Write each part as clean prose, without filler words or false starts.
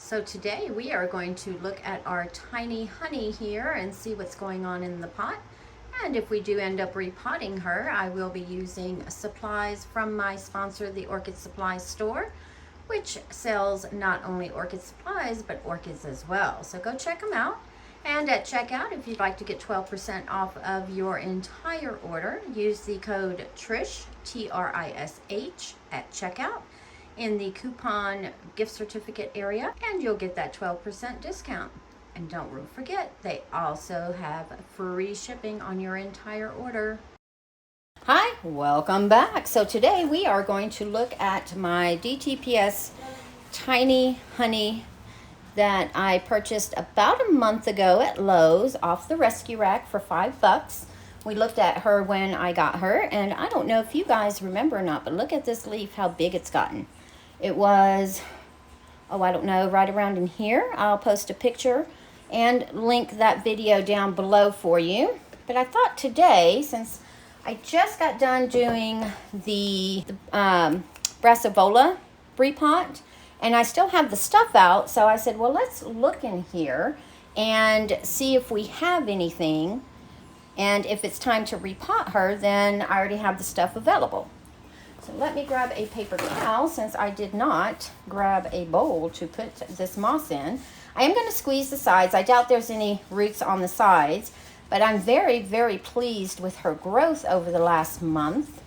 So today we are going to look at our tiny honey here and see what's going on in the pot. And if we do end up repotting her, I will be using supplies from my sponsor, the Orchid Supply Store, which sells not only orchid supplies, but orchids as well. So go check them out. And at checkout, if you'd like to get 12% off of your entire order, use the code TRISH, T-R-I-S-H, at checkout in the coupon gift certificate area, and you'll get that 12% discount. And don't forget, they also have free shipping on your entire order. Hi, welcome back. So today we are going to look at my DTPS tiny honey that I purchased about a month ago at Lowe's off the rescue rack for $5. We looked at her when I got her, and I don't know if you guys remember or not, but look at this leaf, how big it's gotten. It was, I don't know, right around in here. I'll post a picture and link that video down below for you. But I thought today, since I just got done doing the Brassavola repot, and I still have the stuff out, so I said, well, let's look in here and see if we have anything. And if it's time to repot her, then I already have the stuff available. So let me grab a paper towel, since I did not grab a bowl to put this moss in. I am going to squeeze the sides. I doubt there's any roots on the sides, but I'm very, very pleased with her growth over the last month,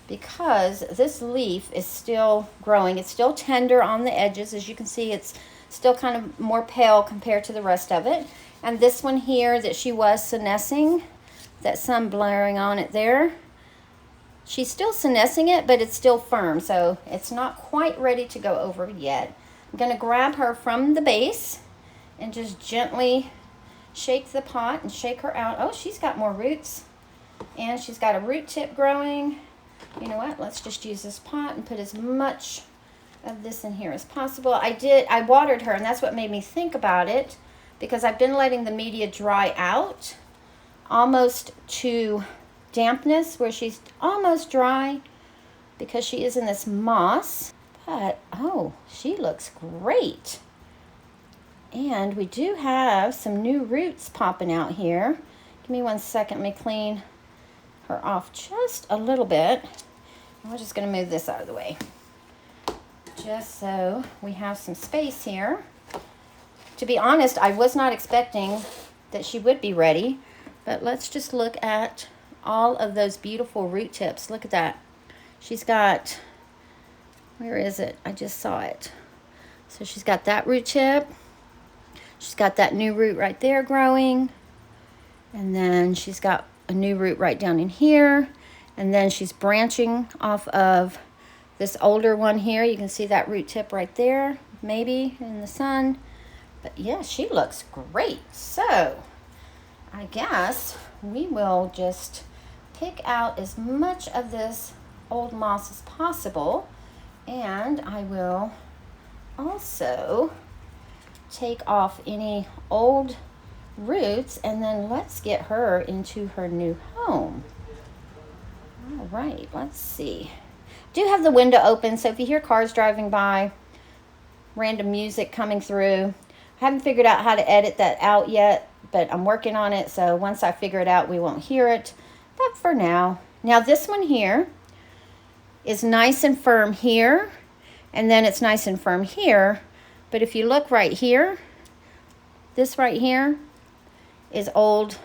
because this leaf is still growing. It's still tender on the edges. As you can see, it's still kind of more pale compared to the rest of it. And this one here that she was senescing, that sun blaring on it there, she's still senescing it, but it's still firm, so it's not quite ready to go over yet. I'm going to grab her from the base and just gently shake the pot and shake her out. Oh, she's got more roots, and she's got a root tip growing. You know what? Let's just use this pot and put as much of this in here as possible. I watered her, and that's what made me think about it, because I've been letting the media dry out almost to dampness, where she's almost dry because she is in this moss. But oh, she looks great. And we do have some new roots popping out here. Give me 1 second. Let me clean her off just a little bit. We're just going to move this out of the way, just so we have some space here. To be honest, I was not expecting that she would be ready, but let's just look at all of those beautiful root tips. Look at that. She's got, where is it? I just saw it. So she's got that root tip. She's got that new root right there growing. And then she's got a new root right down in here. And then she's branching off of this older one here. You can see that root tip right there, maybe in the sun. But yeah, she looks great. So I guess we will just pick out as much of this old moss as possible, and I will also take off any old roots, and then let's get her into her new home. All right, let's see. I do have the window open, so if you hear cars driving by, random music coming through, I haven't figured out how to edit that out yet, but I'm working on it, so once I figure it out, we won't hear it. But for now this one here is nice and firm here, and then it's nice and firm here. But if you look right here, this right here is old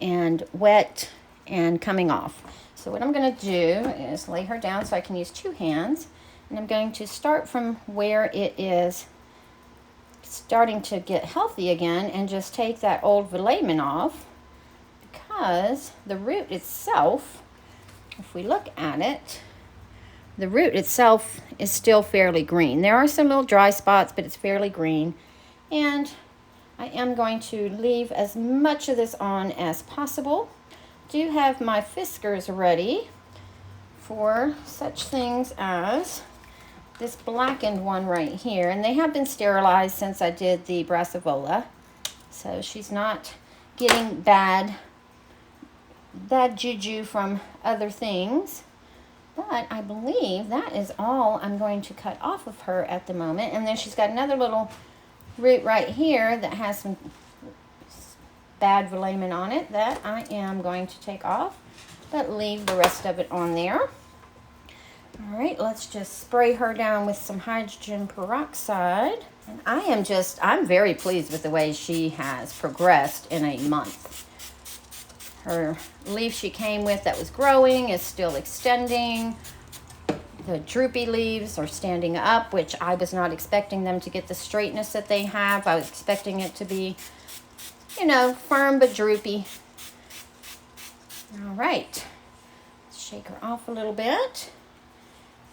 and wet and coming off. So what I'm going to do is lay her down so I can use 2 hands, and I'm going to start from where it is starting to get healthy again, and just take that old velamen off, because the root itself, if we look at it, the root itself is still fairly green. There are some little dry spots, but it's fairly green. And I am going to leave as much of this on as possible. Do have my fiskars ready for such things as this blackened one right here, and they have been sterilized since I did the Brassavola, so she's not getting bad juju from other things. But I believe that is all I'm going to cut off of her at the moment. And then she's got another little root right here that has some bad velamen on it that I am going to take off, but leave the rest of it on there. All right, let's just spray her down with some hydrogen peroxide. And I'm very pleased with the way she has progressed in a month. Her leaf she came with that was growing is still extending. The droopy leaves are standing up, which I was not expecting them to get the straightness that they have. I was expecting it to be, you know, firm but droopy. All right, let's shake her off a little bit.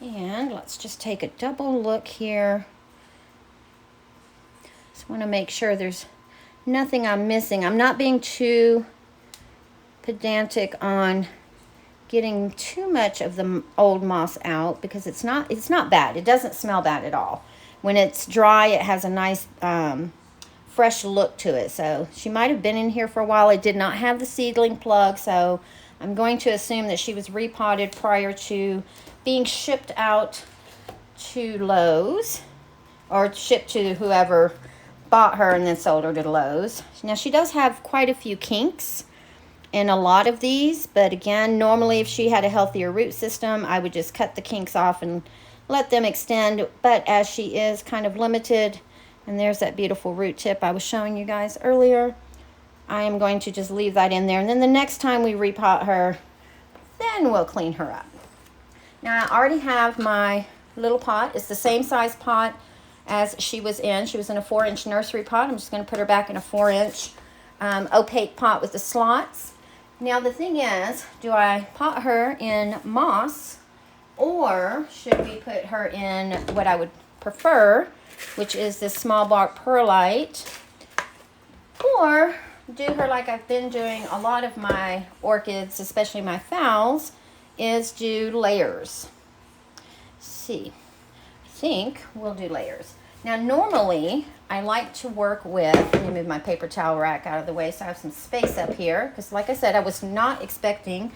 And let's just take a double look here. Just want to make sure there's nothing I'm missing. I'm not being too pedantic on getting too much of the old moss out because it's not bad. It doesn't smell bad at all. When it's dry, it has a nice fresh look to it. So she might have been in here for a while. It did not have the seedling plug, so I'm going to assume that she was repotted prior to being shipped out to Lowe's, or shipped to whoever bought her and then sold her to Lowe's. Now she does have quite a few kinks in a lot of these, but again, normally if she had a healthier root system, I would just cut the kinks off and let them extend. But as she is kind of limited, and there's that beautiful root tip I was showing you guys earlier, I am going to just leave that in there. And then the next time we repot her, then we'll clean her up. Now I already have my little pot. It's the same size pot as she was in. She was in a 4-inch nursery pot. I'm just going to put her back in a 4-inch opaque pot with the slots. Now the thing is, do I pot her in moss, or should we put her in what I would prefer, which is this small bark perlite, or do her like I've been doing a lot of my orchids, especially my phals, is do layers. Let's see, I think we'll do layers. Now normally I like to work with, let me move my paper towel rack out of the way so I have some space up here, because like I said, I was not expecting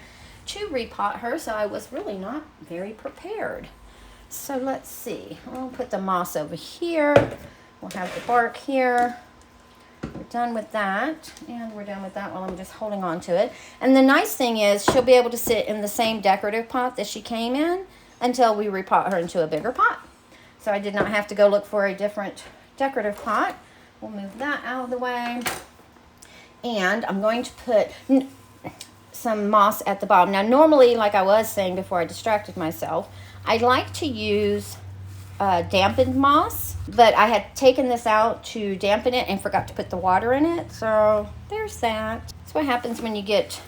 to repot her, so I was really not very prepared. So let's see, I'll put the moss over here, we'll have the bark here. We're done with that, and we're done with that while I'm just holding on to it. And the nice thing is she'll be able to sit in the same decorative pot that she came in until we repot her into a bigger pot. So I did not have to go look for a different decorative pot. We'll move that out of the way. And I'm going to put some moss at the bottom. Now normally, like I was saying before I distracted myself, I like to use dampened moss, but I had taken this out to dampen it and forgot to put the water in it, so there's that. That's what happens when you get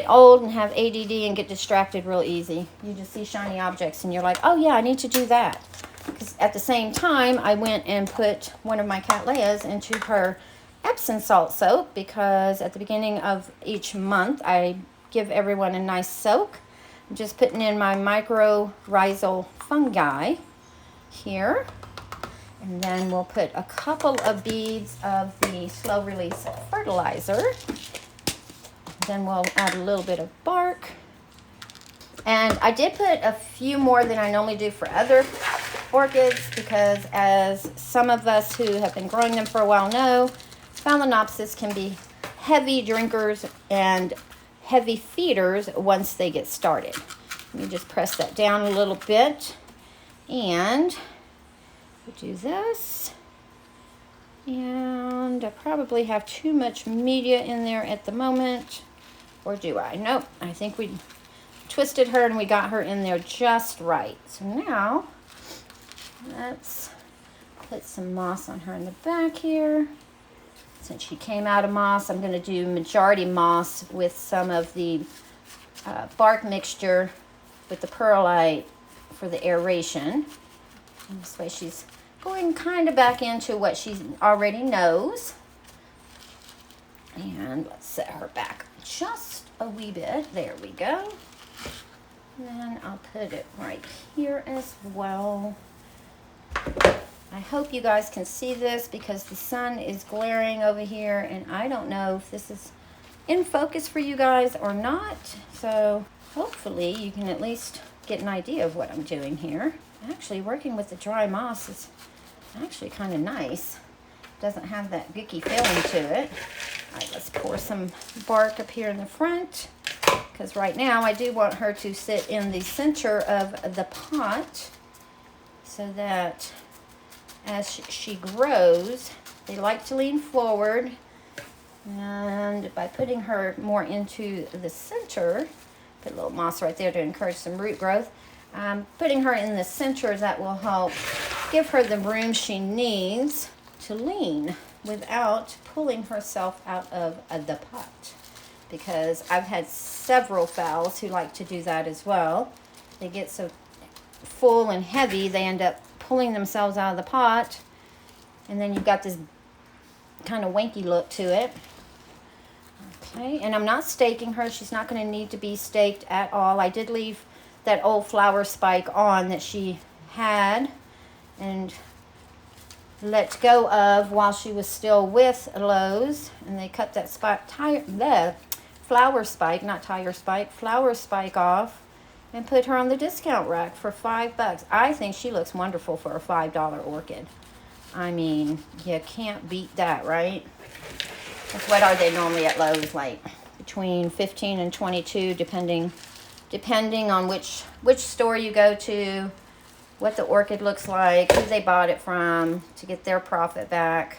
old and have ADD and get distracted real easy. You just see shiny objects and you're like, oh yeah, I need to do that. Because at the same time, I went and put one of my Cattleyas into her Epsom salt soak, because at the beginning of each month I give everyone a nice soak. I'm just putting in my mycorrhizal fungi here, and then we'll put a couple of beads of the slow release fertilizer. Then we'll add a little bit of bark, and I did put a few more than I normally do for other orchids, because as some of us who have been growing them for a while know, Phalaenopsis can be heavy drinkers and heavy feeders once they get started. Let me just press that down a little bit. And we'll do this. And I probably have too much media in there at the moment. Or do I? Nope. I think we twisted her and we got her in there just right. So now, let's put some moss on her in the back here. Since she came out of moss, I'm going to do majority moss with some of the bark mixture with the perlite for the aeration. And this way she's going kind of back into what she already knows. And let's set her back just a wee bit. There we go. And then I'll put it right here as well. I hope you guys can see this because the sun is glaring over here, and I don't know if this is in focus for you guys or not. So hopefully you can at least get an idea of what I'm doing here. Actually, working with the dry moss is actually kind of nice. Doesn't have that gicky feeling to it. All right, let's pour some bark up here in the front, because right now I do want her to sit in the center of the pot so that as she grows, they like to lean forward, and by putting her more into the center, put a little moss right there to encourage some root growth. Putting her in the center, that will help give her the room she needs to lean without pulling herself out of the pot, because I've had several phals who like to do that as well. They get so full and heavy they end up pulling themselves out of the pot, and then you've got this kind of wanky look to it. Okay, and I'm not staking her. She's not going to need to be staked at all. I did leave that old flower spike on that she had and let go of while she was still with Lowe's, and they cut that flower spike off and put her on the discount rack for $5. I think she looks wonderful for a $5 orchid. I mean, you can't beat that, right? What are they normally at Lowe's? Like between 15 and 22, depending on which store you go to, what the orchid looks like, who they bought it from, to get their profit back.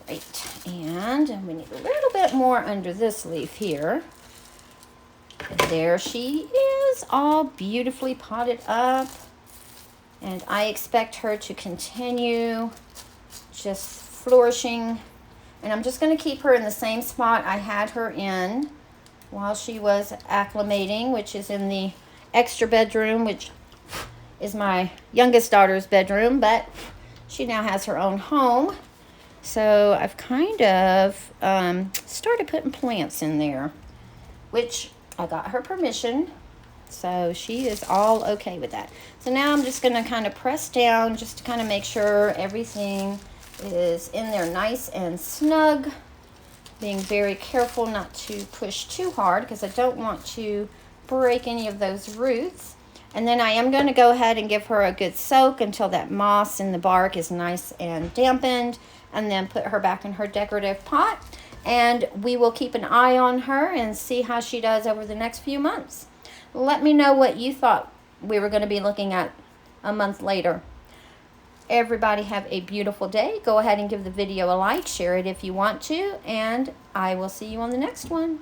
All right, and we need a little bit more under this leaf here. There she is, all beautifully potted up, and I expect her to continue just flourishing. And I'm just going to keep her in the same spot I had her in while she was acclimating, which is in the extra bedroom, which is my youngest daughter's bedroom, but she now has her own home. So I've kind of started putting plants in there, which I got her permission, so she is all okay with that. So now I'm just going to kind of press down just to kind of make sure everything is in there nice and snug, being very careful not to push too hard because I don't want to break any of those roots. And then I am going to go ahead and give her a good soak until that moss in the bark is nice and dampened, and then put her back in her decorative pot, and we will keep an eye on her and see how she does over the next few months. Let me know what you thought we were going to be looking at a month later. Everybody have a beautiful day. Go ahead and give the video a like, share it if you want to, and I will see you on the next one.